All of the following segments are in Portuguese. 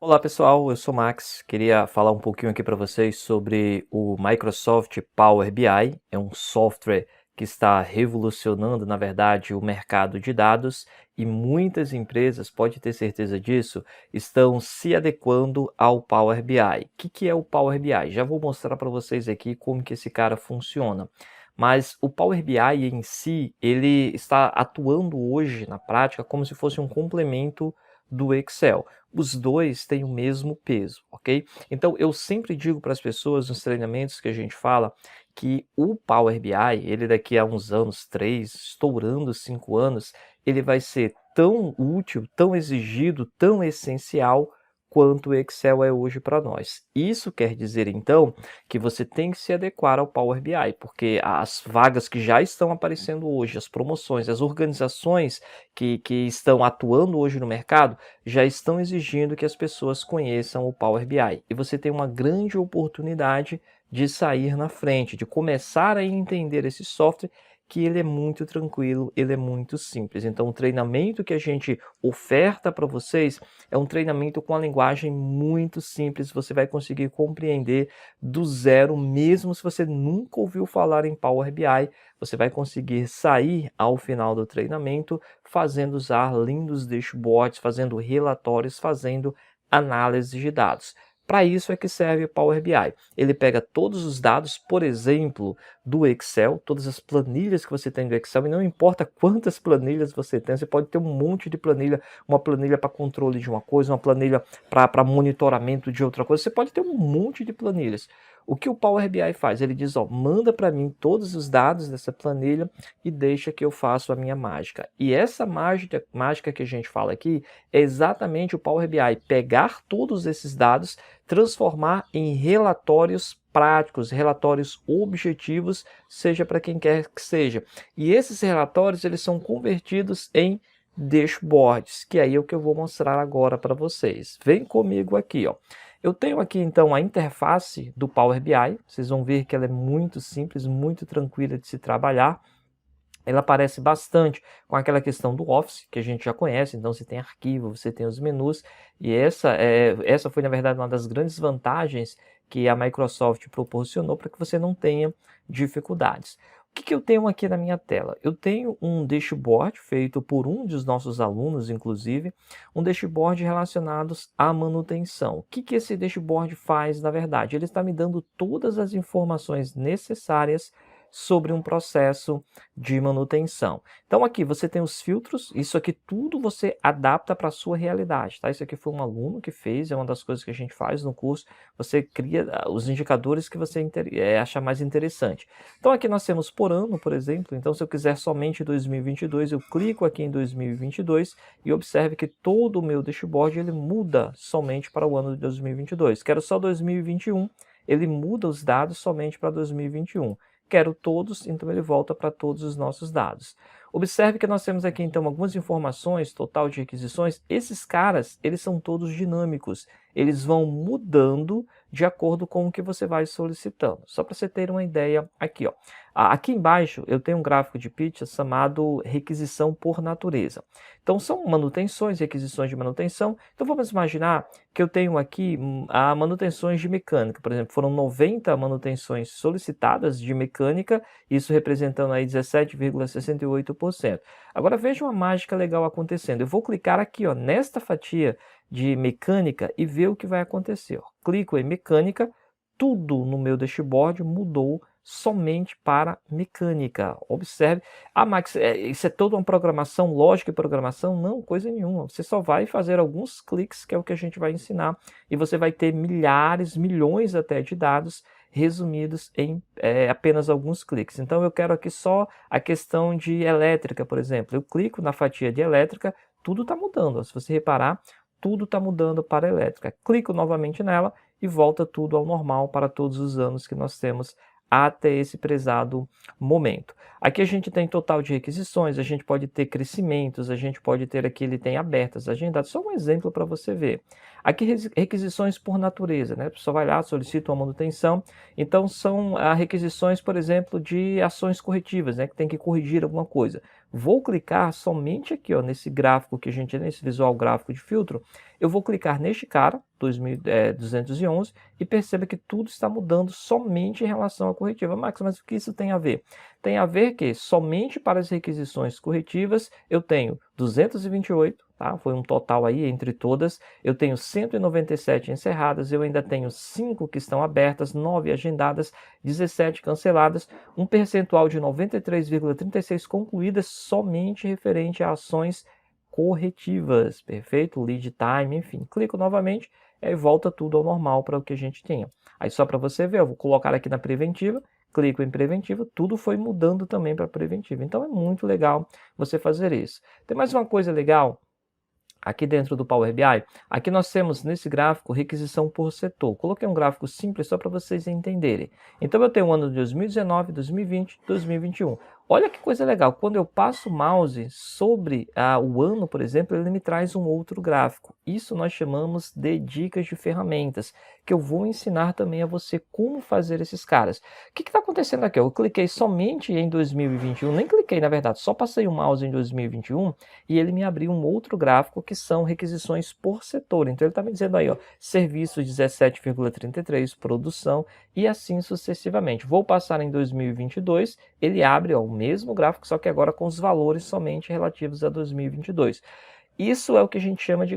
Olá pessoal, eu sou Max. Queria falar um pouquinho aqui para vocês sobre o Microsoft Power BI. É um software que está revolucionando, na verdade, o mercado de dados e muitas empresas, pode ter certeza disso, estão se adequando ao Power BI. O que é o Power BI? Já vou mostrar para vocês aqui como que esse cara funciona. Mas o Power BI em si, ele está atuando hoje na prática como se fosse um complemento do Excel. Os dois têm o mesmo peso, ok? Então eu sempre digo para as pessoas nos treinamentos que a gente fala que o Power BI, ele daqui a uns anos, 3, estourando 5 anos, ele vai ser tão útil, tão exigido, tão essencial quanto o Excel é hoje para nós. Isso quer dizer então que você tem que se adequar ao Power BI, porque as vagas que já estão aparecendo hoje, as promoções, as organizações que estão atuando hoje no mercado, já estão exigindo que as pessoas conheçam o Power BI. E você tem uma grande oportunidade de sair na frente, de começar a entender esse software, que ele é muito tranquilo, ele é muito simples. Então o treinamento que a gente oferta para vocês é um treinamento com a linguagem muito simples, você vai conseguir compreender do zero, mesmo se você nunca ouviu falar em Power BI, você vai conseguir sair ao final do treinamento fazendo usar lindos dashboards, fazendo relatórios, fazendo análise de dados. Para isso é que serve o Power BI. Ele pega todos os dados, por exemplo, do Excel, todas as planilhas que você tem do Excel, e não importa quantas planilhas você tem, você pode ter um monte de planilha, uma planilha para controle de uma coisa, uma planilha para monitoramento de outra coisa, você pode ter um monte de planilhas. O que o Power BI faz? Ele diz, ó, manda para mim todos os dados dessa planilha e deixa que eu faço a minha mágica. E essa mágica que a gente fala aqui é exatamente o Power BI pegar todos esses dados, transformar em relatórios práticos, relatórios objetivos, seja para quem quer que seja. E esses relatórios eles são convertidos em dashboards, que aí é o que eu vou mostrar agora para vocês. Vem comigo aqui, ó. Eu tenho aqui então a interface do Power BI, vocês vão ver que ela é muito simples, muito tranquila de se trabalhar. Ela aparece bastante com aquela questão do Office, que a gente já conhece, então você tem arquivo, você tem os menus, e essa foi na verdade uma das grandes vantagens que a Microsoft proporcionou para que você não tenha dificuldades. O que eu tenho aqui na minha tela? Eu tenho um dashboard feito por um dos nossos alunos, inclusive, um dashboard relacionado à manutenção. O que esse dashboard faz, na verdade? Ele está me dando todas as informações necessárias sobre um processo de manutenção. Então aqui você tem os filtros, isso aqui tudo você adapta para a sua realidade, tá? Isso aqui foi um aluno que fez, é uma das coisas que a gente faz no curso, você cria os indicadores que você achar mais interessante. Então aqui nós temos por ano, por exemplo, então se eu quiser somente 2022, eu clico aqui em 2022 e observe que todo o meu dashboard ele muda somente para o ano de 2022. Quero só 2021, ele muda os dados somente para 2021. Quero todos, então ele volta para todos os nossos dados. Observe que nós temos aqui então algumas informações, total de requisições. Esses caras, eles são todos dinâmicos. Eles vão mudando de acordo com o que você vai solicitando. Só para você ter uma ideia aqui, ó. Aqui embaixo eu tenho um gráfico de pitch chamado requisição por natureza. Então são manutenções, requisições de manutenção. Então vamos imaginar que eu tenho aqui manutenções de mecânica. Por exemplo, foram 90 manutenções solicitadas de mecânica, isso representando aí 17,68%. Agora veja uma mágica legal acontecendo. Eu vou clicar aqui, ó, nesta fatia de mecânica e ver o que vai acontecer. Ó. Clico em mecânica, tudo no meu dashboard mudou somente para mecânica. Observe. Ah, Max, isso é toda uma programação, lógica e programação? Não, coisa nenhuma. Você só vai fazer alguns cliques, que é o que a gente vai ensinar, e você vai ter milhares, milhões até de dados resumidos em apenas alguns cliques. Então eu quero aqui só a questão de elétrica, por exemplo. Eu clico na fatia de elétrica, tudo está mudando. Se você reparar, tudo está mudando para a elétrica. Clico novamente nela e volta tudo ao normal para todos os anos que nós temos até esse prezado momento. Aqui a gente tem total de requisições, a gente pode ter crescimentos, a gente pode ter aqui, ele tem abertas, agendadas, só um exemplo para você ver. Aqui requisições por natureza, né? A pessoa vai lá, solicita uma manutenção, então são requisições, por exemplo, de ações corretivas, né? Que tem que corrigir alguma coisa. Vou clicar somente aqui, ó, nesse gráfico que a gente, nesse visual gráfico de filtro, eu vou clicar neste cara, 2211, e perceba que tudo está mudando somente em relação à corretiva. Max, mas o que isso tem a ver? Tem a ver que somente para as requisições corretivas eu tenho 228, tá? Foi um total aí entre todas. Eu tenho 197 encerradas, eu ainda tenho 5 que estão abertas, 9 agendadas, 17 canceladas, um percentual de 93,36 concluídas somente referente a ações corretivas, perfeito? Lead time, enfim. Clico novamente e aí volta tudo ao normal para o que a gente tinha. Aí só para você ver, eu vou colocar aqui na preventiva, clico em preventiva, tudo foi mudando também para preventiva. Então é muito legal você fazer isso. Tem mais uma coisa legal aqui dentro do Power BI. Aqui nós temos nesse gráfico requisição por setor. Coloquei um gráfico simples só para vocês entenderem. Então eu tenho o ano de 2019, 2020, 2021. Olha que coisa legal, quando eu passo o mouse sobre o ano, por exemplo, ele me traz um outro gráfico. Isso nós chamamos de dicas de ferramentas, que eu vou ensinar também a você como fazer esses caras. O que está acontecendo aqui? Eu cliquei somente em 2021, nem cliquei na verdade, só passei o mouse em 2021 e ele me abriu um outro gráfico que são requisições por setor. Então ele está me dizendo aí, ó, serviços 17,33, produção e assim sucessivamente. Vou passar em 2022, ele abre, ó, o mesmo gráfico, só que agora com os valores somente relativos a 2022. Isso é o que a gente chama de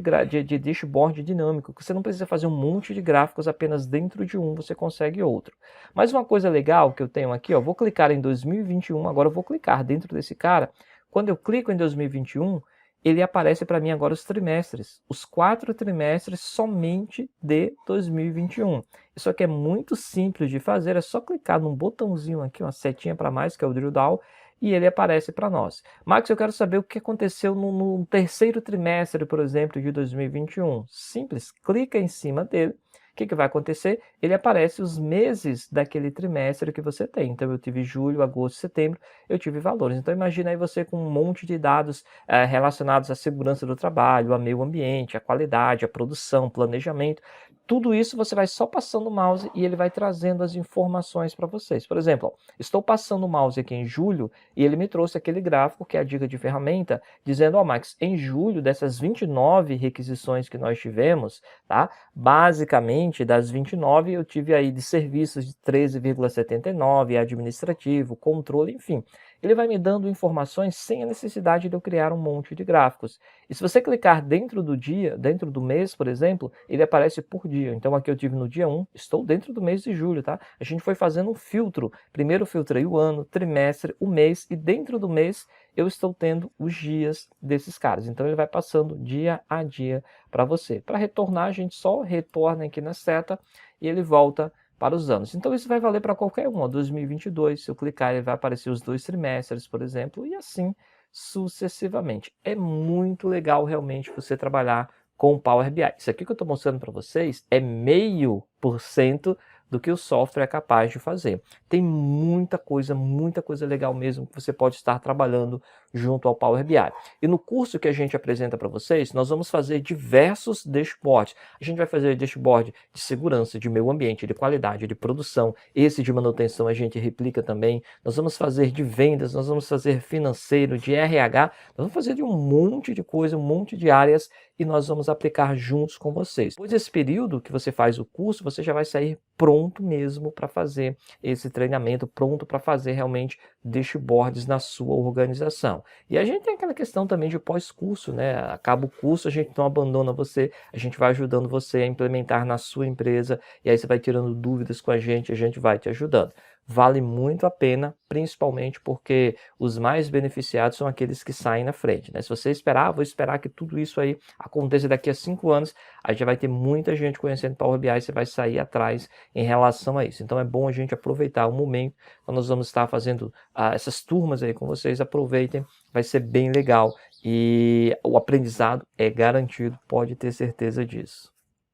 dashboard dinâmico, que você não precisa fazer um monte de gráficos apenas dentro de um, você consegue outro. Mas uma coisa legal que eu tenho aqui, ó, vou clicar em 2021, agora eu vou clicar dentro desse cara. Quando eu clico em 2021, ele aparece para mim agora os trimestres, os 4 trimestres somente de 2021. Isso aqui é muito simples de fazer, é só clicar num botãozinho aqui, uma setinha para mais, que é o drill down, e ele aparece para nós. Max, eu quero saber o que aconteceu no terceiro trimestre, por exemplo, de 2021. Simples, clica em cima dele. O que vai acontecer? Ele aparece os meses daquele trimestre que você tem. Então, eu tive julho, agosto, setembro, eu tive valores. Então, imagina aí você com um monte de dados relacionados à segurança do trabalho, ao meio ambiente, à qualidade, à produção, planejamento. Tudo isso você vai só passando o mouse e ele vai trazendo as informações para vocês. Por exemplo, ó, estou passando o mouse aqui em julho e ele me trouxe aquele gráfico, que é a dica de ferramenta, dizendo, ó, Max, em julho, dessas 29 requisições que nós tivemos, tá? Basicamente, das 29, eu tive aí de serviços de 13,79, administrativo, controle, enfim. Ele vai me dando informações sem a necessidade de eu criar um monte de gráficos. E se você clicar dentro do dia, dentro do mês, por exemplo, ele aparece por dia. Então aqui eu tive no dia 1, estou dentro do mês de julho, tá? A gente foi fazendo um filtro. Primeiro eu filtrei o ano, trimestre, o mês, e dentro do mês eu estou tendo os dias desses caras. Então ele vai passando dia a dia para você. Para retornar, a gente só retorna aqui na seta e ele volta para os anos. Então isso vai valer para qualquer um. 2022, se eu clicar, ele vai aparecer os 2 trimestres, por exemplo, e assim sucessivamente. É muito legal realmente você trabalhar com o Power BI. Isso aqui que eu estou mostrando para vocês é 0,5% do que o software é capaz de fazer. Tem muita coisa legal mesmo que você pode estar trabalhando junto ao Power BI. E no curso que a gente apresenta para vocês, nós vamos fazer diversos dashboards. A gente vai fazer dashboard de segurança, de meio ambiente, de qualidade, de produção. Esse de manutenção a gente replica também. Nós vamos fazer de vendas, nós vamos fazer financeiro, de RH. Nós vamos fazer de um monte de coisa, um monte de áreas e nós vamos aplicar juntos com vocês. Depois desse período que você faz o curso, você já vai sair pronto mesmo para fazer esse treinamento, pronto para fazer realmente dashboards na sua organização. E a gente tem aquela questão também de pós-curso, né? Acaba o curso, a gente não abandona você, a gente vai ajudando você a implementar na sua empresa e aí você vai tirando dúvidas com a gente vai te ajudando. Vale muito a pena, principalmente porque os mais beneficiados são aqueles que saem na frente, né? Se você esperar, vou esperar que tudo isso aí aconteça daqui a 5 anos, aí já vai ter muita gente conhecendo Power BI, você vai sair atrás em relação a isso. Então é bom a gente aproveitar o momento, então nós vamos estar fazendo essas turmas aí com vocês, aproveitem, vai ser bem legal e o aprendizado é garantido, pode ter certeza disso.